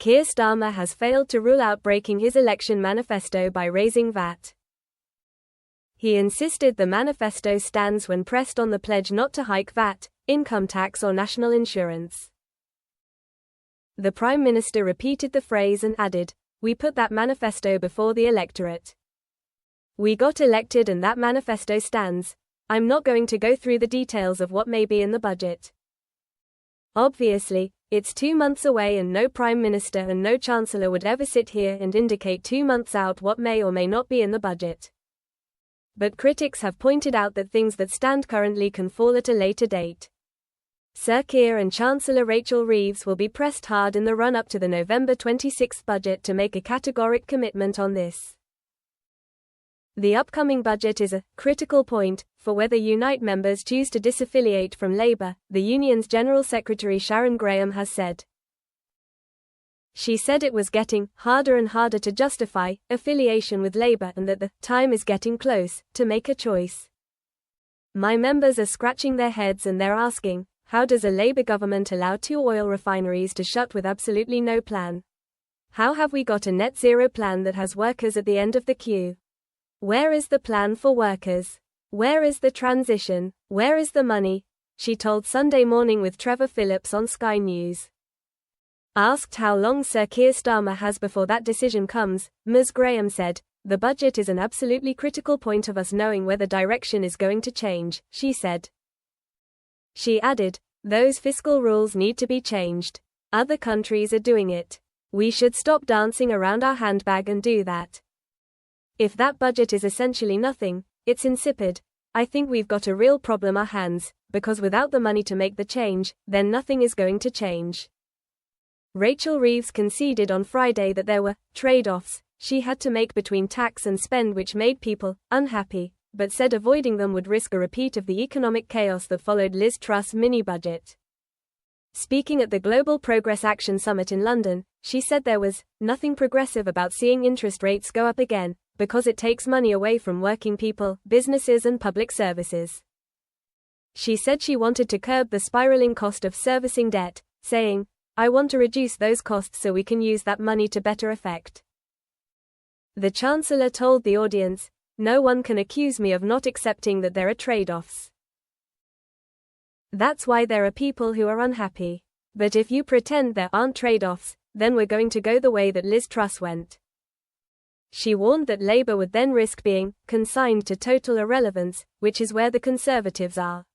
Keir Starmer has failed to rule out breaking his election manifesto by raising VAT. He insisted the manifesto stands when pressed on the pledge not to hike VAT, income tax or national insurance. The Prime Minister repeated the phrase and added, "We put that manifesto before the electorate. We got elected and that manifesto stands. I'm not going to go through the details of what may be in the budget. Obviously, it's 2 months away and no Prime Minister and no Chancellor would ever sit here and indicate 2 months out what may or may not be in the budget. But critics have pointed out that things that stand currently can fall at a later date. Sir Keir and Chancellor Rachel Reeves will be pressed hard in the run-up to the November 26 budget to make a categoric commitment on this. The upcoming budget is a critical point for whether Unite members choose to disaffiliate from Labour, the union's General Secretary Sharon Graham has said. She said it was getting harder and harder to justify affiliation with Labour and that the time is getting close to make a choice. My members are scratching their heads and they're asking, how does a Labour government allow 2 oil refineries to shut with absolutely no plan? How have we got a net zero plan that has workers at the end of the queue? Where is the plan for workers? Where is the transition? Where is the money? She told Sunday Morning with Trevor Phillips on Sky News. Asked how long Sir Keir Starmer has before that decision comes, Ms. Graham said, "The budget is an absolutely critical point of us knowing where the direction is going to change," she said. She added, "Those fiscal rules need to be changed. Other countries are doing it. We should stop dancing around our handbag and do that. If that budget is essentially nothing, it's insipid. I think we've got a real problem on our hands, because without the money to make the change, then nothing is going to change." Rachel Reeves conceded on Friday that there were trade-offs she had to make between tax and spend which made people unhappy, but said avoiding them would risk a repeat of the economic chaos that followed Liz Truss' mini-budget. Speaking at the Global Progress Action Summit in London, she said there was nothing progressive about seeing interest rates go up again, because it takes money away from working people, businesses and public services. She said she wanted to curb the spiraling cost of servicing debt, saying, "I want to reduce those costs so we can use that money to better effect." The Chancellor told the audience, "No one can accuse me of not accepting that there are trade-offs. That's why there are people who are unhappy. But if you pretend there aren't trade-offs, then we're going to go the way that Liz Truss went." She warned that Labour would then risk being consigned to total irrelevance, which is where the Conservatives are.